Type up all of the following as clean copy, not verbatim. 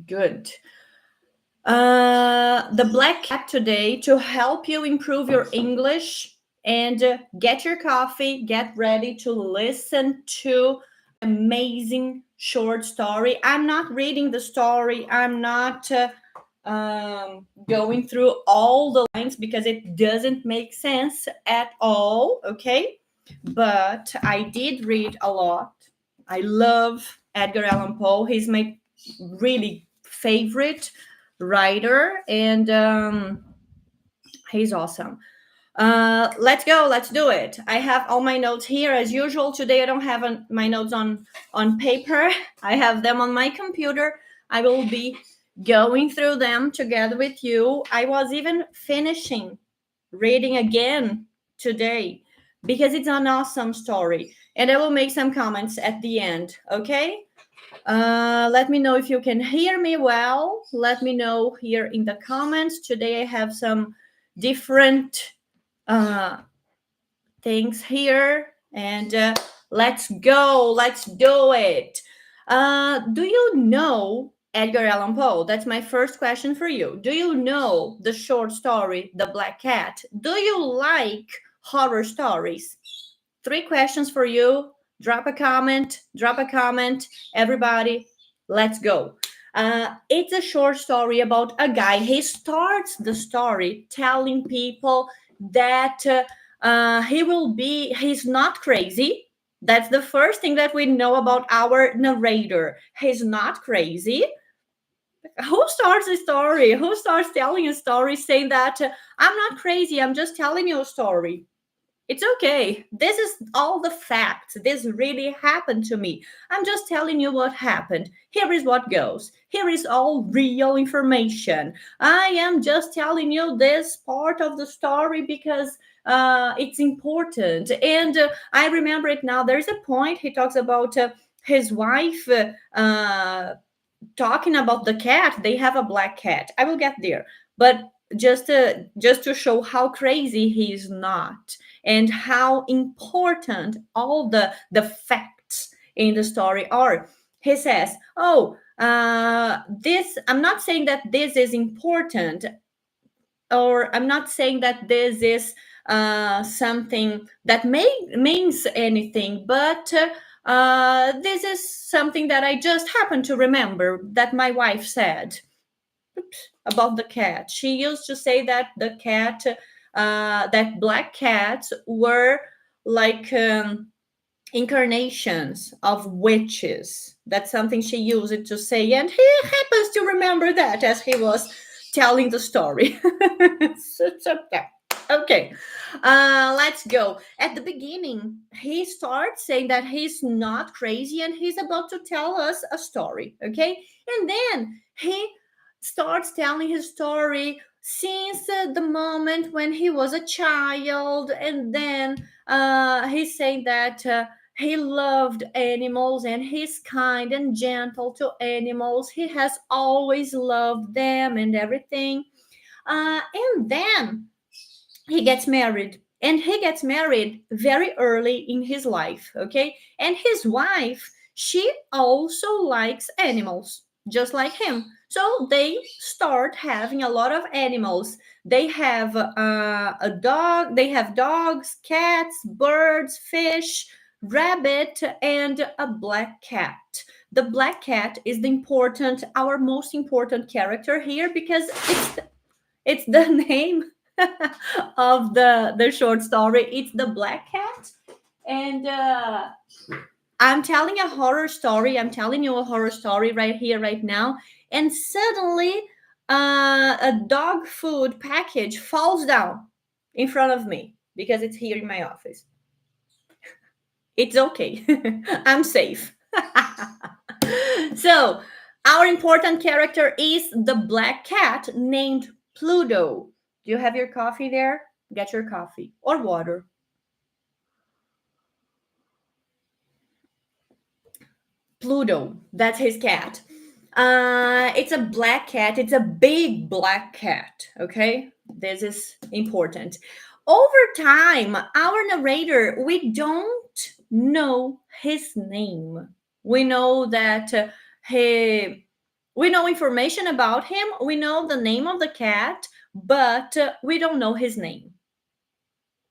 Good. The Black Cat today to help you improve your English and get your coffee, get ready to listen to amazing short story. I'm not reading the story. I'm not going through all the lines because it doesn't make sense at all. Okay, but I did read a lot. I love Edgar Allan Poe. He's my really favorite writer, and he's awesome. Let's go. Let's do it. I have all my notes here as usual. Today I don't have my notes on paper. I have them on my computer. I will be going through them together with you. I was even finishing reading again today because it's an awesome story, and I will make some comments at the end. Okay. Let me know if you can hear me well. Let me know here in the comments. Today I have some different things here, and let's go. Let's do it. Do you know Edgar Allan Poe? That's my first question for you. Do you know the short story, The Black Cat? Do you like horror stories? 3 questions for you. Drop a comment. Everybody, let's go. It's a short story about a guy. He starts the story telling people that he's not crazy. That's the first thing that we know about our narrator. He's not crazy. Who starts a story? Who starts telling a story saying that I'm not crazy, I'm just telling you a story? It's okay. This is all the facts. This really happened to me. I'm just telling you what happened. Here is what goes. Here is all real information. I am just telling you this part of the story because it's important. And I remember it now. There's a point he talks about his wife talking about the cat. They have a black cat. I will get there. But just to show how crazy he is not and how important all the facts in the story are. He says, this, I'm not saying that this is important, or I'm not saying that this is something that means anything, but this is something that I just happened to remember that my wife said about the cat. She used to say that the cat, that black cats were like incarnations of witches. That's something she used it to say, and he happens to remember that as he was telling the story. Okay, let's go. At the beginning, he starts saying that he's not crazy and he's about to tell us a story. Okay, and then he starts telling his story since the moment when he was a child, and then he's saying that he loved animals and he's kind and gentle to animals. He has always loved them and everything. And then he gets married, and he gets married very early in his life. Okay, and his wife, she also likes animals just like him, so they start having a lot of animals. They have a dog, they have dogs, cats, birds, fish, rabbit, and a black cat. The black cat is our most important character here because it's the name of the short story. It's the black cat, and I'm telling a horror story. I'm telling you a horror story right here, right now, and suddenly a dog food package falls down in front of me because it's here in my office. It's okay. I'm safe. So our important character is the black cat named Pluto. Do you have your coffee there? Get your coffee or water. Pluto, that's his cat. It's a black cat. It's a big black cat. Okay, this is important. Over time, our narrator, we don't know his name. We know that We know information about him. We know the name of the cat, but we don't know his name.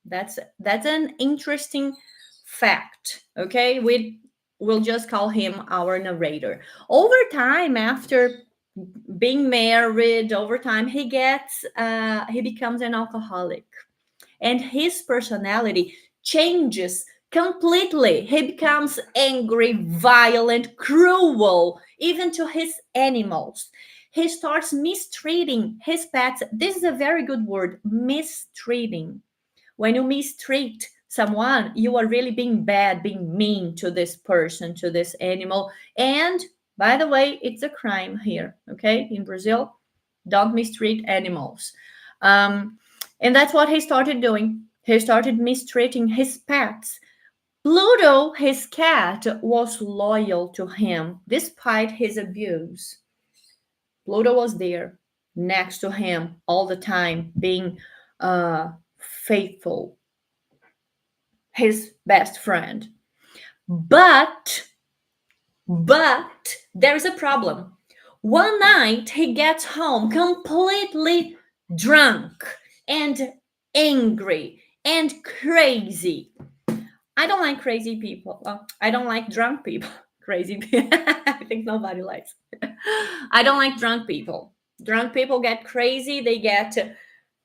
That's an interesting fact. Okay, we'll just call him our narrator. Over time, after being married, over time he becomes an alcoholic, and his personality changes completely. He becomes angry, violent, cruel, even to his animals. He starts mistreating his pets. This is a very good word, mistreating. When you mistreat someone, you are really being bad, being mean to this person, to this animal. And by the way, it's a crime here, okay? In Brazil, don't mistreat animals. And that's what he started doing. He started mistreating his pets. Pluto, his cat, was loyal to him despite his abuse. Pluto was there next to him all the time, being faithful, his best friend. But there's a problem. One night he gets home completely drunk and angry and crazy. I don't like crazy people. I don't like drunk people. Crazy people. I think nobody likes. I don't like drunk people. Drunk people get crazy. They get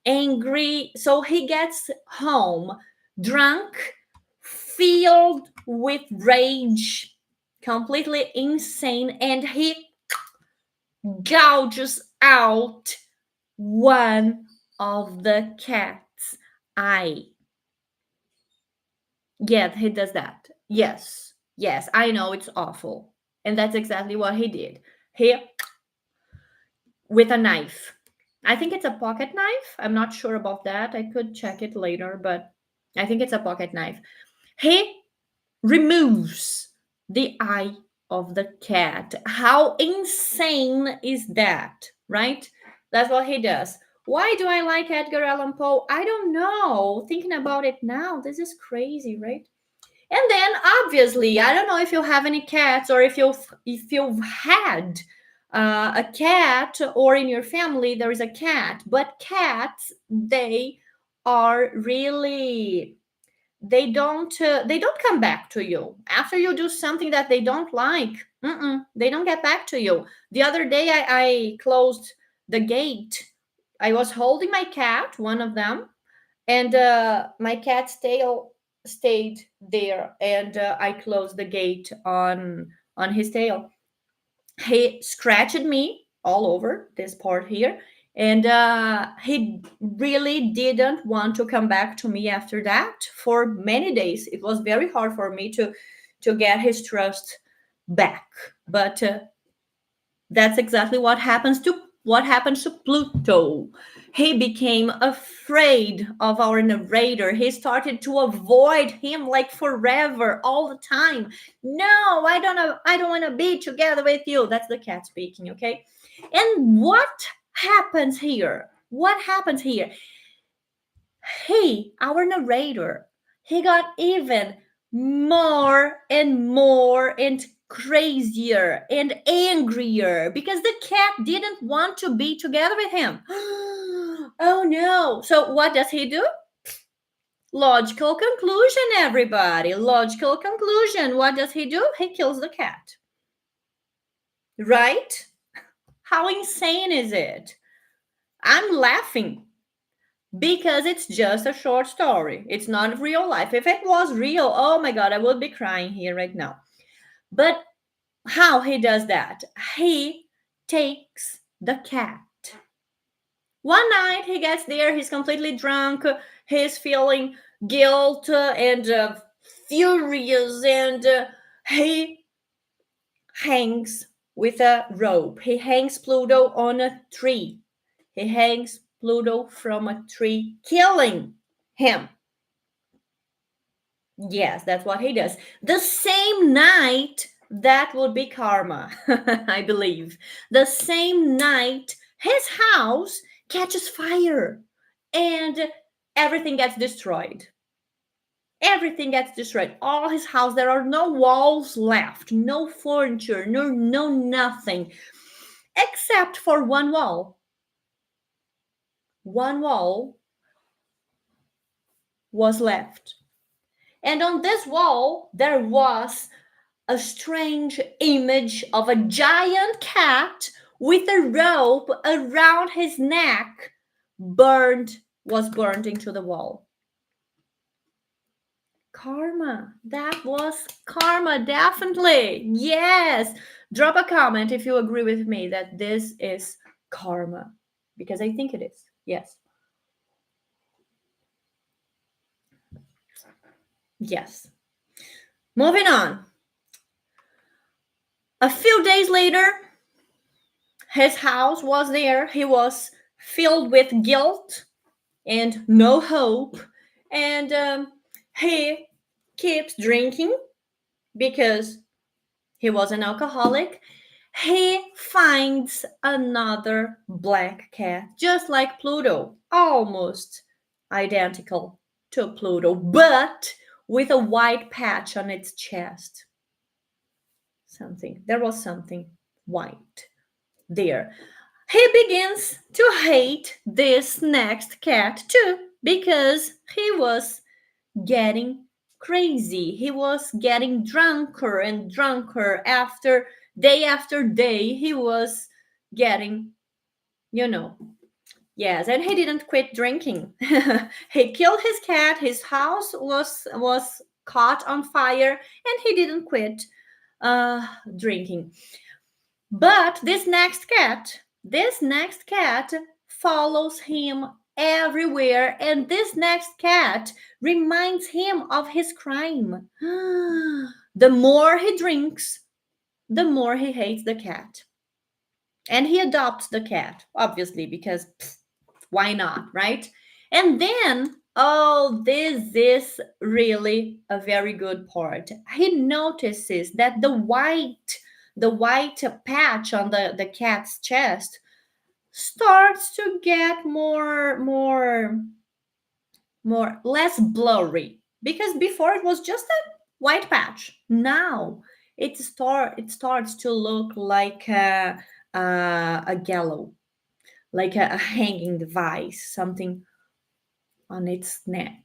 angry. So he gets home drunk, filled with rage, completely insane, and he gouges out one of the cat's eye. Yeah, he does that. Yes, yes, I know it's awful. And that's exactly what he did. He, with a knife. I think it's a pocket knife. I'm not sure about that. I could check it later, but I think it's a pocket knife. He removes the eye of the cat. How insane is that, right? That's what he does. Why do I like Edgar Allan Poe? I don't know. Thinking about it now, this is crazy, right? And then obviously, I don't know if you have any cats or if you've had a cat or in your family there is a cat, but cats are really they don't come back to you after you do something that they don't like. They don't get back to you. The other day I closed the gate. I was holding my cat, one of them, and my cat's tail stayed there, and I closed the gate on his tail. He scratched me all over this part here, and he really didn't want to come back to me after that for many days. It was very hard for me to get his trust back, but that's exactly what happens to Pluto. He became afraid of our narrator. He started to avoid him like forever, all the time. No, I don't want to be together with you. That's the cat speaking, okay? And what happens here? What happens here? He, our narrator, he got even more and more and crazier and angrier because the cat didn't want to be together with him. Oh no. So what does he do? Logical conclusion, everybody. Logical conclusion. What does he do? He kills the cat. Right? How insane is it? I'm laughing because it's just a short story. It's not real life. If it was real, oh my God, I would be crying here right now. But how he does that? He takes the cat. One night he gets there, he's completely drunk, he's feeling guilt and furious, and he hangs with a rope. He hangs Pluto on a tree. He hangs Pluto from a tree, killing him. Yes, that's what he does. The same night, that would be karma, I believe. The same night, his house catches fire and everything gets destroyed. Everything gets destroyed. All his house, there are no walls left, no furniture, no nothing, except for one wall. One wall was left. And on this wall, there was a strange image of a giant cat with a rope around his neck, was burned into the wall. Karma. That was karma, definitely. Yes. Drop a comment if you agree with me that this is karma, because I think it is. Yes. Yes. Moving on. A few days later, his house was there. He was filled with guilt and no hope. And he keeps drinking because he was an alcoholic. He finds another black cat, just like Pluto, almost identical to Pluto, but with a white patch on its chest. There was something white there. He begins to hate this next cat too, because he was getting crazy. He was getting drunker and drunker after day. He was getting, you know, yes, and he didn't quit drinking. He killed his cat. His house was caught on fire, and he didn't quit drinking. But this next cat follows him everywhere, and this next cat reminds him of his crime. The more he drinks, the more he hates the cat. And he adopts the cat, obviously, because why not, right? And then, oh, this is really a very good part. He notices that the white patch on the cat's chest starts to get less blurry, because before it was just a white patch. Now it starts to look like a gallows, like a hanging device, something on its neck.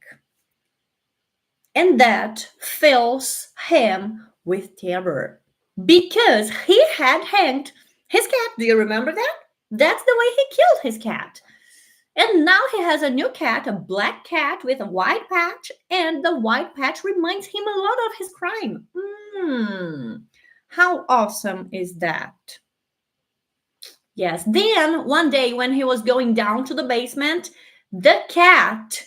And that fills him with terror, because he had hanged his cat. Do you remember that? That's the way he killed his cat. And now he has a new cat, a black cat with a white patch, and the white patch reminds him a lot of his crime. How awesome is that? Yes. Then one day when he was going down to the basement, the cat,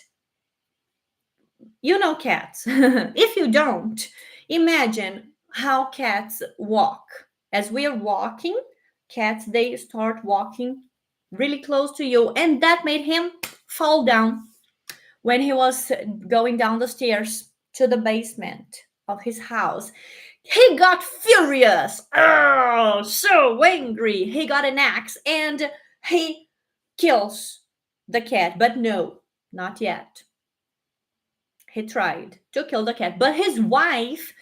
you know cats. If you don't, imagine how cats walk. As we are walking, cats, they start walking really close to you, and that made him fall down when he was going down the stairs to the basement of his house. He got furious. Oh, so angry. He got an axe and he kills the cat. But no, not yet. He tried to kill the cat, but his wife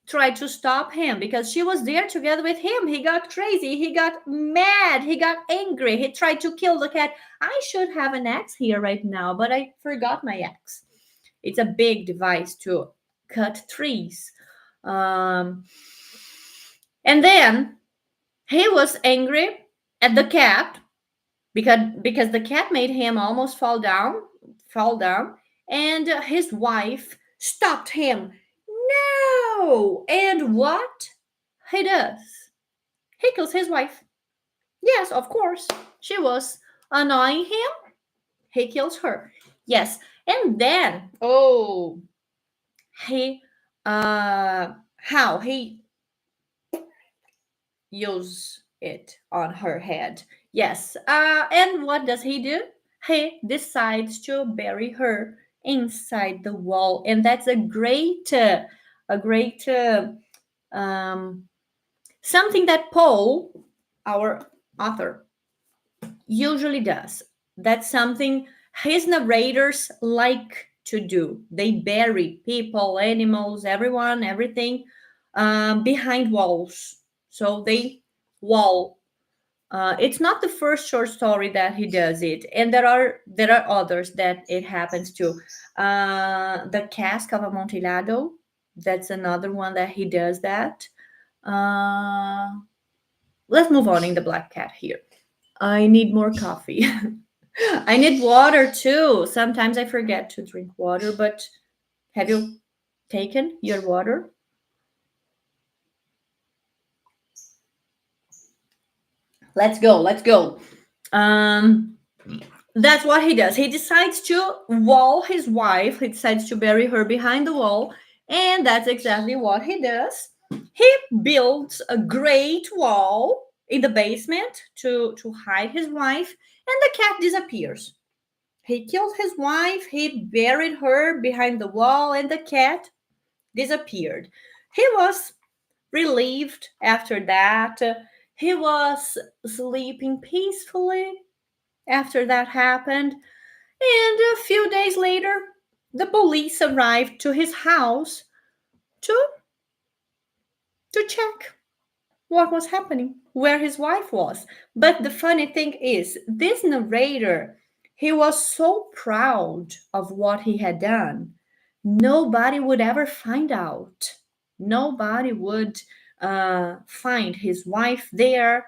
tried to stop him because she was there together with him. He got crazy, he got mad, he got angry, he tried to kill the cat. I should have an axe here right now, but I forgot my axe. It's a big device to cut trees. And then he was angry at the cat because the cat made him almost fall down, and his wife stopped him. No! And what he does? He kills his wife. Yes, of course. She was annoying him. He kills her. Yes. And then, he how he use it on her head. Yes. And what does he do? He decides to bury her inside the wall, and that's a great something that Paul, our author, usually does. That's something his narrators like to do. They bury people, animals, everyone, everything behind walls. So they wall. It's not the first short story that he does it, and there are others that it happens to. The Cask of Amontillado, that's another one that he does that. Uh, let's move on in the Black Cat here. I need more coffee. I need water too. Sometimes I forget to drink water, but have you taken your water? Let's go. Let's go. Um, that's what he does. He decides to wall his wife. He decides to bury her behind the wall, and that's exactly what he does. He builds a great wall in the basement to hide his wife, and the cat disappears. He killed his wife, he buried her behind the wall, and the cat disappeared. He was relieved after that. He was sleeping peacefully after that happened. And a few days later, the police arrived to his house to, to check what was happening, where his wife was. But the funny thing is, this narrator, he was so proud of what he had done. Nobody would ever find out. Nobody would find his wife there,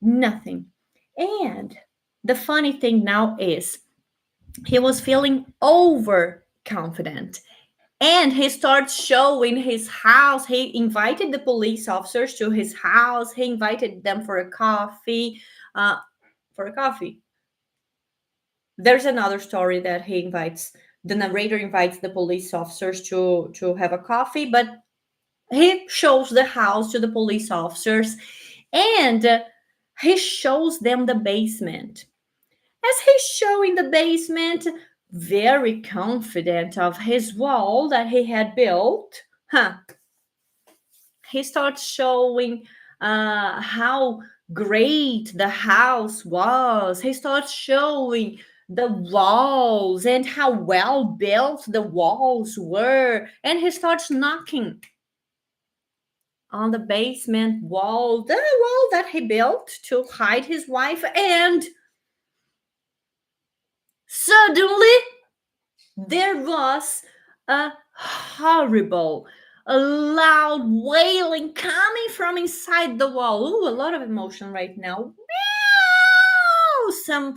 nothing. And the funny thing now is, he was feeling overconfident, and he starts showing his house. He invited the police officers to his house. He invited them for a coffee. Uh, for a coffee. There's another story that he invites. The narrator invites the police officers to have a coffee, but he shows the house to the police officers, and he shows them the basement. As he's showing the basement, very confident of his wall that he had built, he starts showing how great the house was. He starts showing the walls and how well built the walls were. And he starts knocking on the basement wall, the wall that he built to hide his wife. And suddenly, there was a horrible, a loud wailing coming from inside the wall. Ooh, a lot of emotion right now. Meow! Some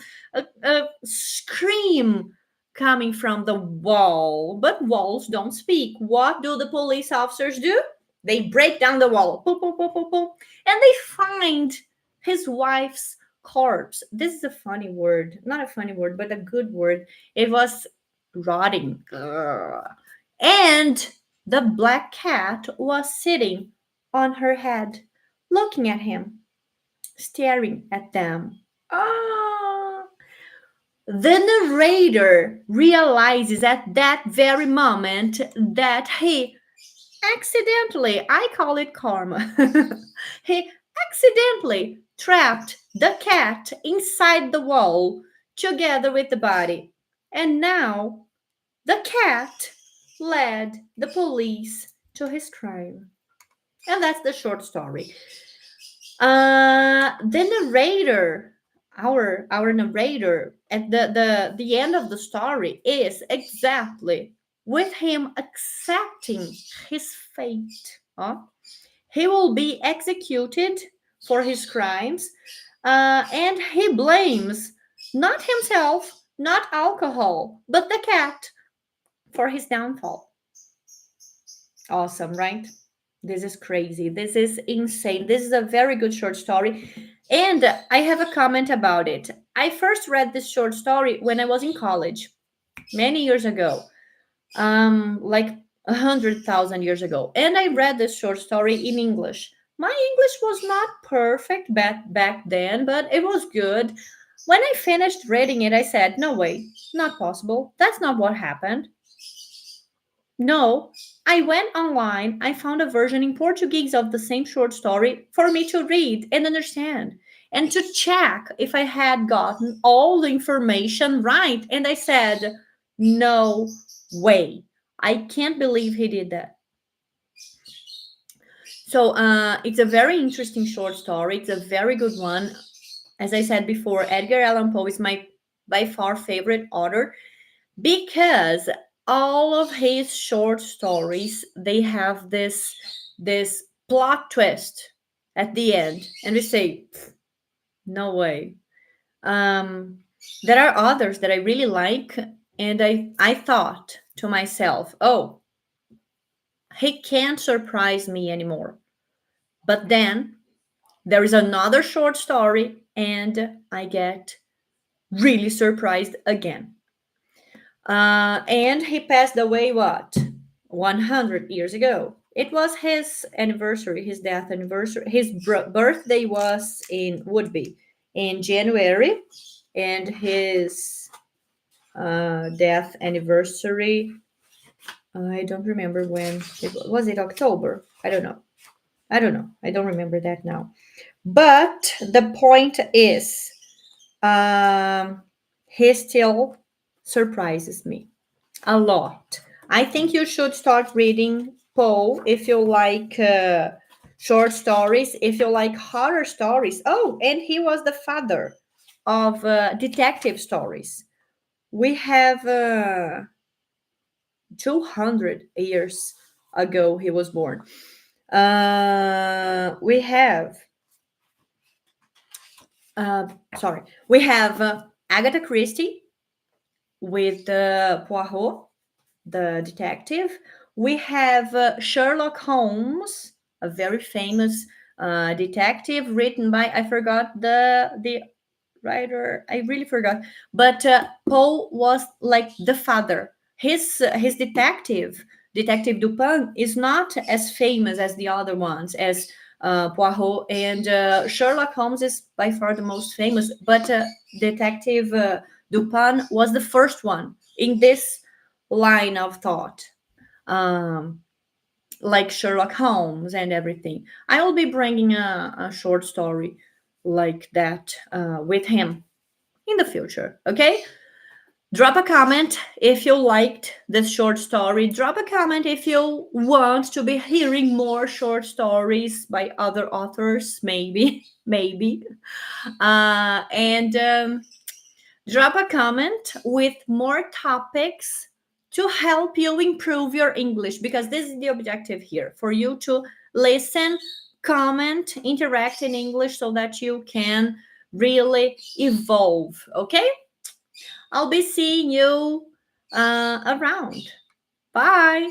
a scream coming from the wall. But walls don't speak. What do the police officers do? They break down the wall. Boop, boop, boop, boop, boop, and they find his wife's corpse. This is a funny word. Not a funny word, but a good word. It was rotting. Ugh. And the black cat was sitting on her head, looking at him, staring at them. Ah! The narrator realizes at that very moment that he accidentally, I call it karma, he accidentally trapped the cat inside the wall together with the body. And now the cat led the police to his crime. And that's the short story. The narrator, our narrator, at the end of the story is exactly with him accepting his fate. He will be executed for his crimes, and he blames not himself, not alcohol, but the cat for his downfall. Awesome, right? This is crazy. This is insane. This is a very good short story. And I have a comment about it. I first read this short story when I was in college, many years ago, like 100,000 years ago. And I read this short story in English. My English was not perfect back then, but it was good. When I finished reading it, I said, no way, not possible. That's not what happened. No, I went online, I found a version in Portuguese of the same short story for me to read and understand and to check if I had gotten all the information right. And I said, no, way. I can't believe he did that. So it's a very interesting short story. It's a very good one. As I said before, Edgar Allan Poe is my by far favorite author because all of his short stories, they have this plot twist at the end, and we say, no way. Um, there are others that I really like, and I thought to myself, oh, he can't surprise me anymore. But then there is another short story, and I get really surprised again. And he passed away, what, 100 years ago. It was his anniversary, his death anniversary. His birthday was would be in January, and his death anniversary, I don't remember when. Was it October? I don't know. I don't remember that now. But the point is, um, he still surprises me a lot. I think you should start reading Poe if you like short stories, if you like horror stories. Oh, and he was the father of detective stories. We have 200 years ago he was born. We have uh, sorry, we have Agatha Christie with Poirot, the detective. We have Sherlock Holmes, a very famous detective, written by, I forgot the writer. I really forgot. But Poe was like the father. His Detective Dupin, is not as famous as the other ones, as Poirot, and Sherlock Holmes is by far the most famous. But Detective Dupin was the first one in this line of thought, um, like Sherlock Holmes and everything. I will be bringing a short story like that with him in the future. Okay, drop a comment if you liked this short story. Drop a comment if you want to be hearing more short stories by other authors, maybe. Maybe. And drop a comment with more topics to help you improve your English, because this is the objective here, for you to listen, comment, interact in English so that you can really evolve. Okay, I'll be seeing you around. Bye.